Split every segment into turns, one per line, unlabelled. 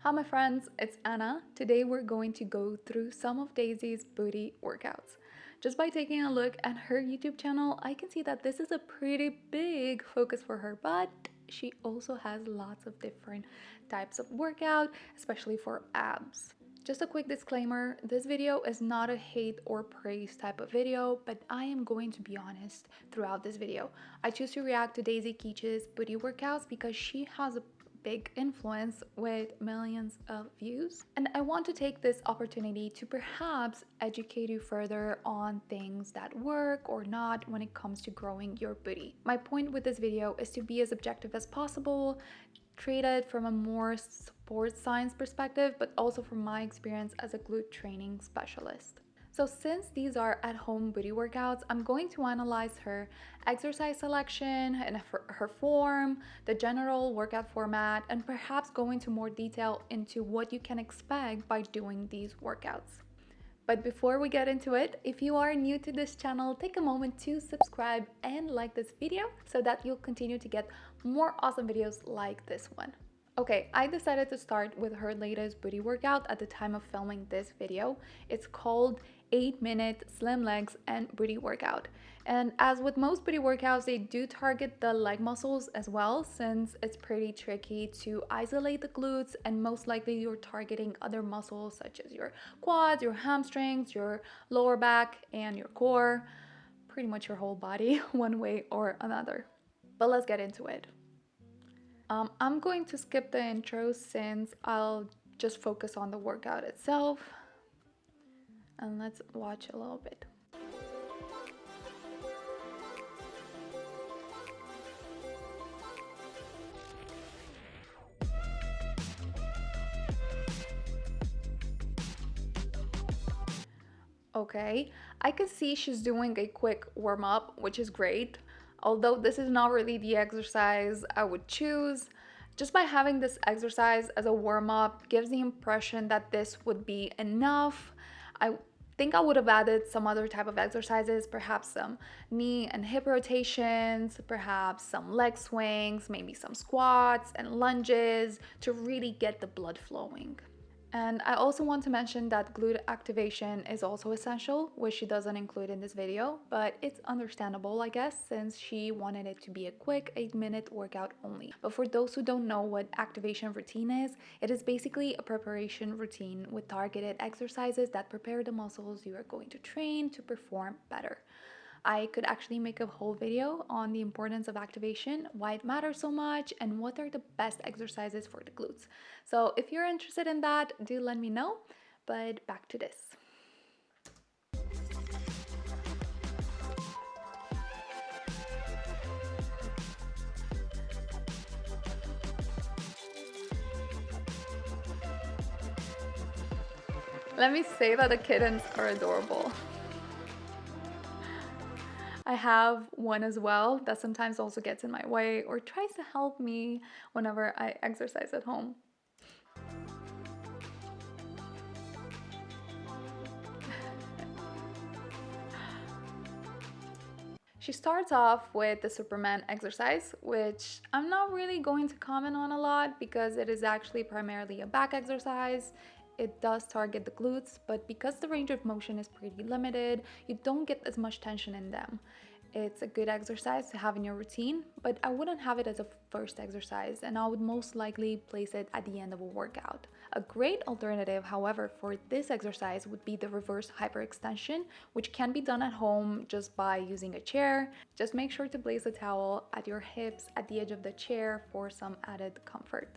Hi my friends, it's Anna. Today we're going to go through some of Daisy's booty workouts. Just by taking a look at her YouTube channel, I can see that this is a pretty big focus for her, but she also has lots of different types of workout, especially for abs. Just a quick disclaimer, this video is not a hate or praise type of video, but I am going to be honest throughout this video. I choose to react to Daisy Keech's booty workouts because she has a big influence with millions of views. And I want to take this opportunity to perhaps educate you further on things that work or not when it comes to growing your booty. My point with this video is to be as objective as possible, treat it from a more sports science perspective, but also from my experience as a glute training specialist. So since these are at-home booty workouts, I'm going to analyze her exercise selection and her form, the general workout format, and perhaps go into more detail into what you can expect by doing these workouts. But before we get into it, if you are new to this channel, take a moment to subscribe and like this video so that you'll continue to get more awesome videos like this one. Okay, I decided to start with her latest booty workout at the time of filming this video. It's called 8-minute slim legs and booty workout. And as with most booty workouts, they do target the leg muscles as well, since it's pretty tricky to isolate the glutes, and most likely you're targeting other muscles such as your quads, your hamstrings, your lower back, and your core, pretty much your whole body one way or another. But let's get into it. I'm going to skip the intro since I'll just focus on the workout itself, and let's watch a little bit. Okay, I can see she's doing a quick warm-up, which is great. Although this is not really the exercise I would choose, just by having this exercise as a warm-up gives the impression that this would be enough. I think I would have added some other type of exercises, perhaps some knee and hip rotations, perhaps some leg swings, maybe some squats and lunges to really get the blood flowing. And I also want to mention that glute activation is also essential, which she doesn't include in this video, but it's understandable, I guess, since she wanted it to be a quick 8-minute workout only. But for those who don't know what activation routine is, it is basically a preparation routine with targeted exercises that prepare the muscles you are going to train to perform better. I could actually make a whole video on the importance of activation, why it matters so much, and what are the best exercises for the glutes. So if you're interested in that, do let me know. But back to this. Let me say that the kittens are adorable. I have one as well that sometimes also gets in my way or tries to help me whenever I exercise at home. She starts off with the Superman exercise, which I'm not really going to comment on a lot because it is actually primarily a back exercise. It does target the glutes, but because the range of motion is pretty limited, you don't get as much tension in them. It's a good exercise to have in your routine, but I wouldn't have it as a first exercise, and I would most likely place it at the end of a workout. A great alternative, however, for this exercise would be the reverse hyperextension, which can be done at home just by using a chair. Just make sure to place a towel at your hips at the edge of the chair for some added comfort.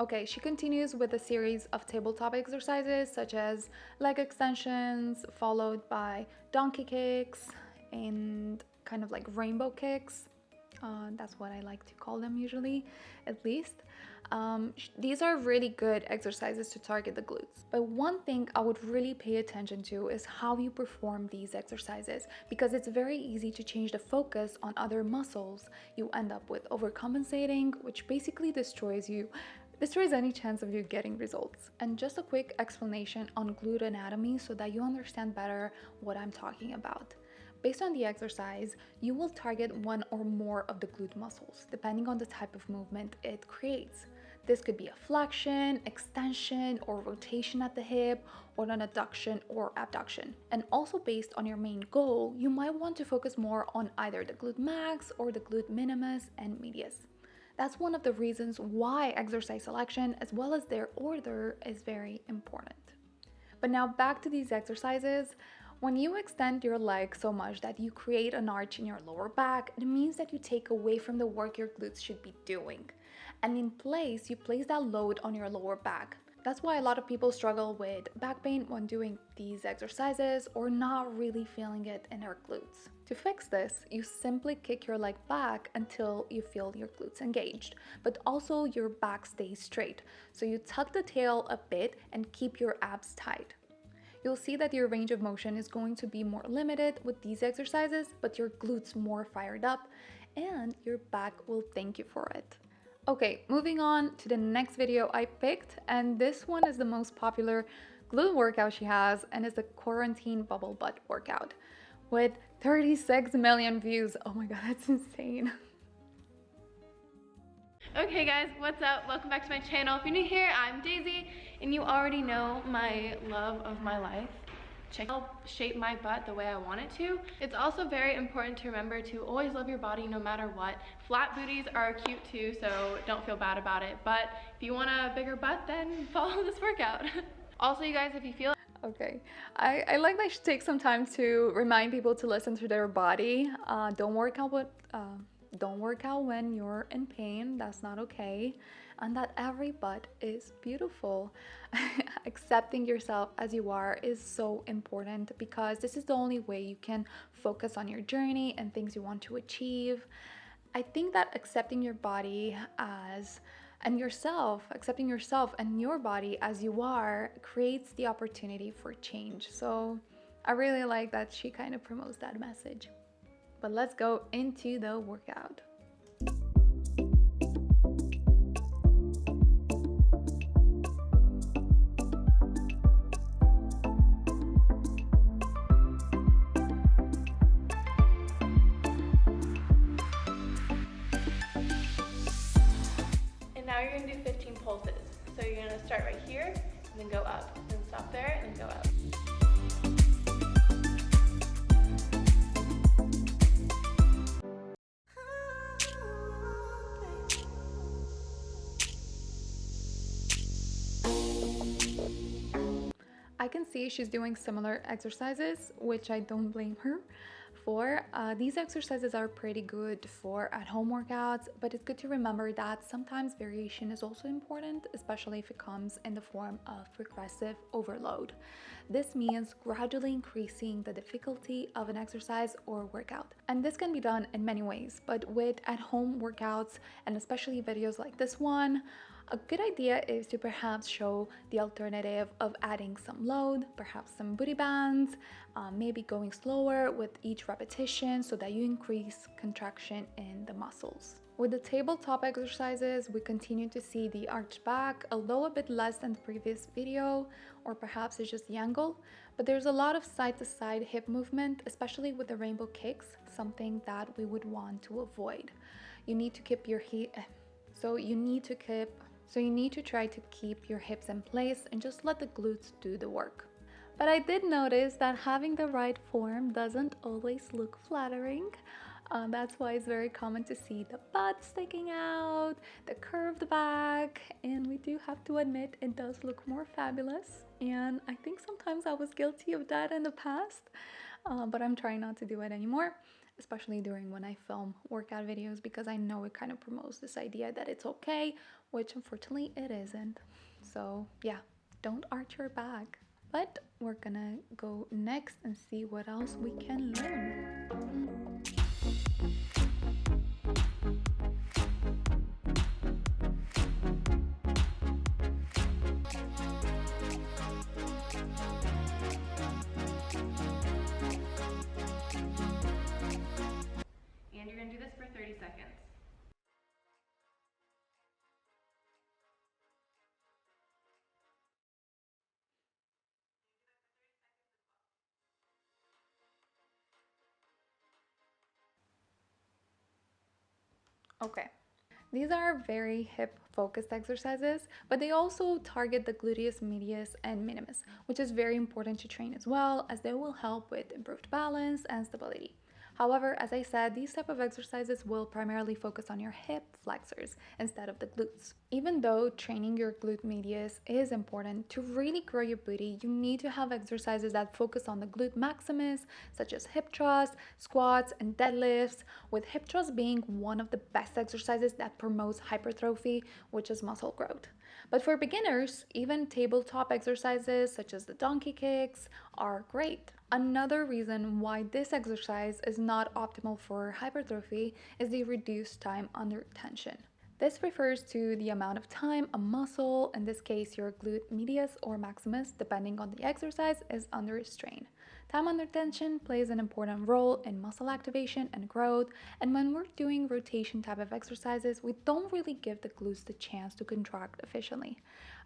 Okay, she continues with a series of tabletop exercises such as leg extensions, followed by donkey kicks and kind of like rainbow kicks. That's what I like to call them usually, at least. These are really good exercises to target the glutes. But one thing I would really pay attention to is how you perform these exercises, because it's very easy to change the focus on other muscles. You end up with overcompensating, which basically destroys any chance of you getting results. And just a quick explanation on glute anatomy so that you understand better what I'm talking about. Based on the exercise, you will target one or more of the glute muscles, depending on the type of movement it creates. This could be a flexion, extension, or rotation at the hip, or an adduction or abduction. And also based on your main goal, you might want to focus more on either the glute max or the glute minimus and medius. That's one of the reasons why exercise selection, as well as their order, is very important. But now back to these exercises. When you extend your leg so much that you create an arch in your lower back, it means that you take away from the work your glutes should be doing. And in place, you place that load on your lower back. That's why a lot of people struggle with back pain when doing these exercises or not really feeling it in their glutes. To fix this, you simply kick your leg back until you feel your glutes engaged, but also your back stays straight. So you tuck the tail a bit and keep your abs tight. You'll see that your range of motion is going to be more limited with these exercises, but your glutes more fired up, and your back will thank you for it. Okay, moving on to the next video I picked, and this one is the most popular glute workout she has, and is the quarantine bubble butt workout with 36 million views. Oh my god, that's insane.
Okay guys, what's up? Welcome back to my channel. If you're new here, I'm Daisy, and you already know my love of my life. Help shape my butt the way I want it to. It's also very important to remember to always love your body no matter what. Flat booties are cute too, so don't feel bad about it. But if you want a bigger butt, then follow this workout. Also, you guys, if you feel
Okay, I like that she takes some time to remind people to listen to their body. Don't work out when you're in pain. That's not okay. And that every butt is beautiful. Accepting yourself as you are is so important, because this is the only way you can focus on your journey and things you want to achieve. I think that accepting your body accepting yourself and your body as you are creates the opportunity for change. So I really like that she kind of promotes that message. But let's go into the workout.
And now you're gonna do 15 pulses. So you're gonna start right here, and then go up, then stop there, and then go up.
I can see she's doing similar exercises, which I don't blame her for. These exercises are pretty good for at-home workouts, but it's good to remember that sometimes variation is also important, especially if it comes in the form of progressive overload. This means gradually increasing the difficulty of an exercise or workout. And this can be done in many ways, but with at-home workouts, and especially videos like this one, a good idea is to perhaps show the alternative of adding some load, perhaps some booty bands, maybe going slower with each repetition so that you increase contraction in the muscles. With the tabletop exercises, we continue to see the arched back, although a bit less than the previous video, or perhaps it's just the angle, but there's a lot of side-to-side hip movement, especially with the rainbow kicks, something that we would want to avoid. You need to keep your So you need to try to keep your hips in place and just let the glutes do the work. But I did notice that having the right form doesn't always look flattering. That's why it's very common to see the butt sticking out, the curved back, and we do have to admit it does look more fabulous. And I think sometimes I was guilty of that in the past, but I'm trying not to do it anymore, especially during when I film workout videos, because I know it kind of promotes this idea that it's okay, which unfortunately it isn't. So yeah, don't arch your back. But we're gonna go next and see what else we can learn.
30 seconds.
Okay. These are very hip focused exercises, but they also target the gluteus medius and minimus, which is very important to train as well, as they will help with improved balance and stability. However, as I said, these type of exercises will primarily focus on your hip flexors instead of the glutes. Even though training your glute medius is important, to really grow your booty, you need to have exercises that focus on the glute maximus, such as hip thrust, squats, and deadlifts, with hip thrust being one of the best exercises that promotes hypertrophy, which is muscle growth. But for beginners, even tabletop exercises such as the donkey kicks are great. Another reason why this exercise is not optimal for hypertrophy is the reduced time under tension. This refers to the amount of time a muscle, in this case your glute medius or maximus, depending on the exercise, is under strain. Time under tension plays an important role in muscle activation and growth, and when we're doing rotation type of exercises, we don't really give the glutes the chance to contract efficiently.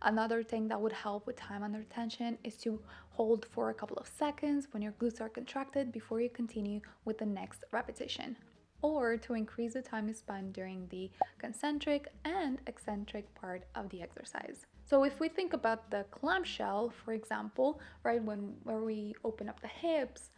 Another thing that would help with time under tension is to hold for a couple of seconds when your glutes are contracted before you continue with the next repetition, or to increase the time you spend during the concentric and eccentric part of the exercise. So if we think about the clamshell, for example, right, where we open up the hips,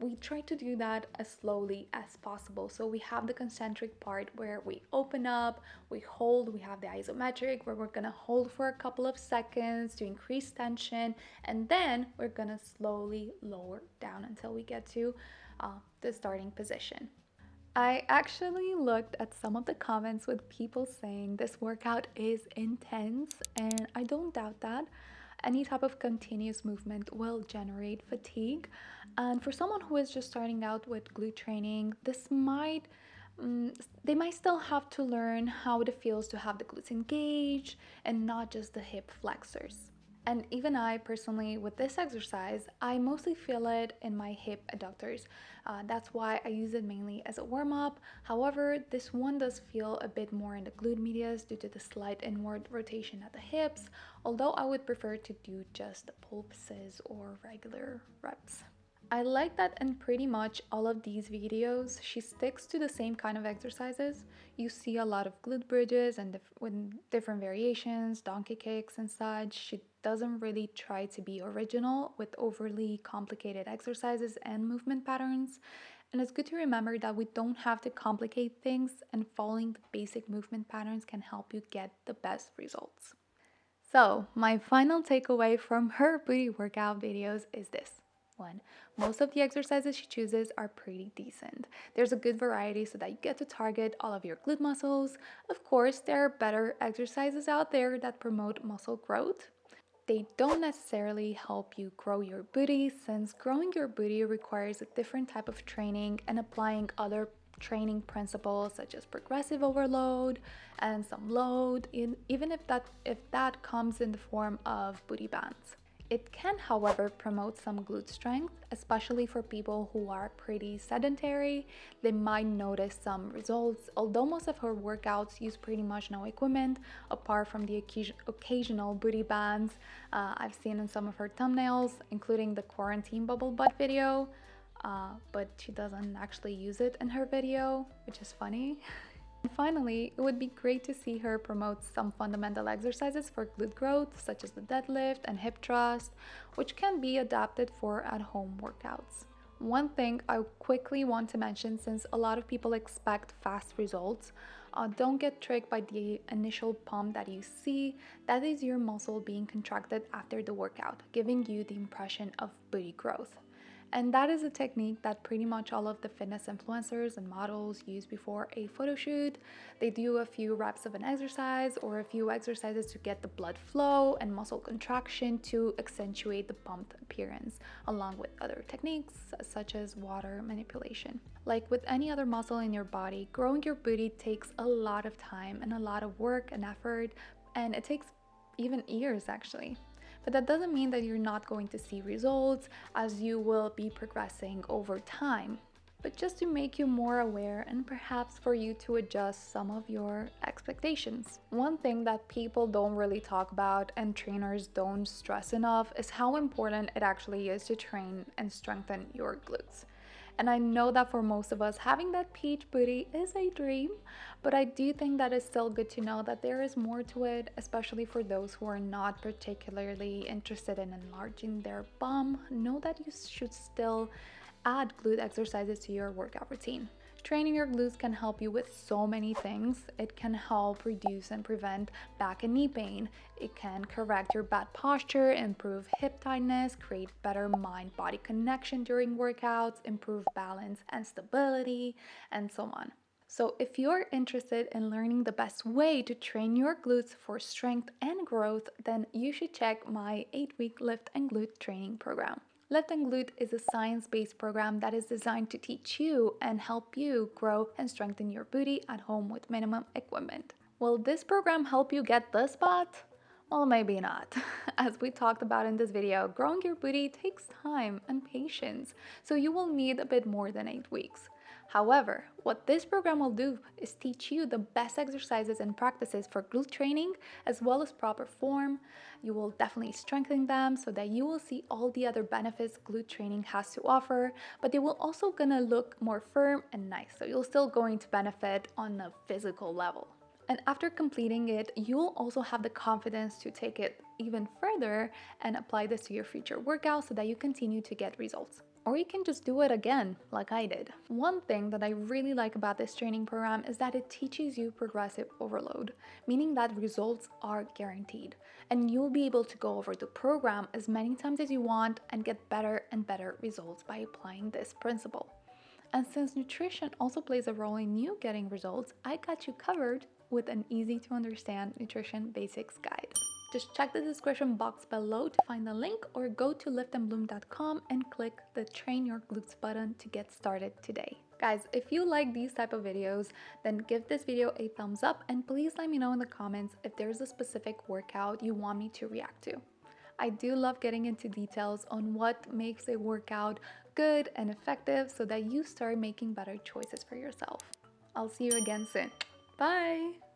we try to do that as slowly as possible. So we have the concentric part where we open up, we hold, we have the isometric where we're gonna hold for a couple of seconds to increase tension, and then we're gonna slowly lower down until we get to the starting position. I actually looked at some of the comments with people saying this workout is intense, and I don't doubt that. Any type of continuous movement will generate fatigue. And for someone who is just starting out with glute training, they might still have to learn how it feels to have the glutes engaged and not just the hip flexors. And even I personally, with this exercise, I mostly feel it in my hip adductors. That's why I use it mainly as a warm up. However, this one does feel a bit more in the glute medius due to the slight inward rotation at the hips, although I would prefer to do just the pulses or regular reps. I like that in pretty much all of these videos, she sticks to the same kind of exercises. You see a lot of glute bridges and with different variations, donkey kicks and such. She doesn't really try to be original with overly complicated exercises and movement patterns. And it's good to remember that we don't have to complicate things, and following the basic movement patterns can help you get the best results. So, my final takeaway from her booty workout videos is this. One, most of the exercises she chooses are pretty decent. There's a good variety so that you get to target all of your glute muscles. Of course, there are better exercises out there that promote muscle growth. They don't necessarily help you grow your booty, since growing your booty requires a different type of training and applying other training principles such as progressive overload and some load, even if that comes in the form of booty bands. It can, however, promote some glute strength, especially for people who are pretty sedentary. They might notice some results, although most of her workouts use pretty much no equipment, apart from the occasional booty bands I've seen in some of her thumbnails, including the quarantine bubble butt video, but she doesn't actually use it in her video, which is funny. And finally, it would be great to see her promote some fundamental exercises for glute growth, such as the deadlift and hip thrust, which can be adapted for at-home workouts. One thing I quickly want to mention, since a lot of people expect fast results, don't get tricked by the initial pump that you see. That is your muscle being contracted after the workout, giving you the impression of booty growth. And that is a technique that pretty much all of the fitness influencers and models use before a photo shoot. They do a few reps of an exercise or a few exercises to get the blood flow and muscle contraction to accentuate the pumped appearance, along with other techniques such as water manipulation. Like with any other muscle in your body, growing your booty takes a lot of time and a lot of work and effort, and it takes even years actually. But that doesn't mean that you're not going to see results, as you will be progressing over time. but just to make you more aware and perhaps for you to adjust some of your expectations. One thing that people don't really talk about and trainers don't stress enough is how important it actually is to train and strengthen your glutes. And I know that for most of us, having that peach booty is a dream, but I do think that it's still good to know that there is more to it, especially for those who are not particularly interested in enlarging their bum. Know that you should still add glute exercises to your workout routine. Training your glutes can help you with so many things. It can help reduce and prevent back and knee pain. It can correct your bad posture, improve hip tightness, create better mind-body connection during workouts, improve balance and stability, and so on. So if you're interested in learning the best way to train your glutes for strength and growth, then you should check my 8-week lift and glute training program. Lift and Glute is a science-based program that is designed to teach you and help you grow and strengthen your booty at home with minimum equipment. Will this program help you get the spot? Well, maybe not. As we talked about in this video, growing your booty takes time and patience, so you will need a bit more than 8 weeks. However, what this program will do is teach you the best exercises and practices for glute training as well as proper form. You will definitely strengthen them so that you will see all the other benefits glute training has to offer, but they will also gonna look more firm and nice. So you'll still going to benefit on a physical level. And after completing it, you'll also have the confidence to take it even further and apply this to your future workouts so that you continue to get results. Or you can just do it again, like I did. One thing that I really like about this training program is that it teaches you progressive overload, meaning that results are guaranteed. And you'll be able to go over the program as many times as you want and get better and better results by applying this principle. And since nutrition also plays a role in you getting results, I got you covered with an easy to understand nutrition basics guide. Just check the description box below to find the link or go to liftandbloom.com and click the Train Your Glutes button to get started today. Guys, if you like these type of videos, then give this video a thumbs up and please let me know in the comments if there's a specific workout you want me to react to. I do love getting into details on what makes a workout good and effective so that you start making better choices for yourself. I'll see you again soon. Bye!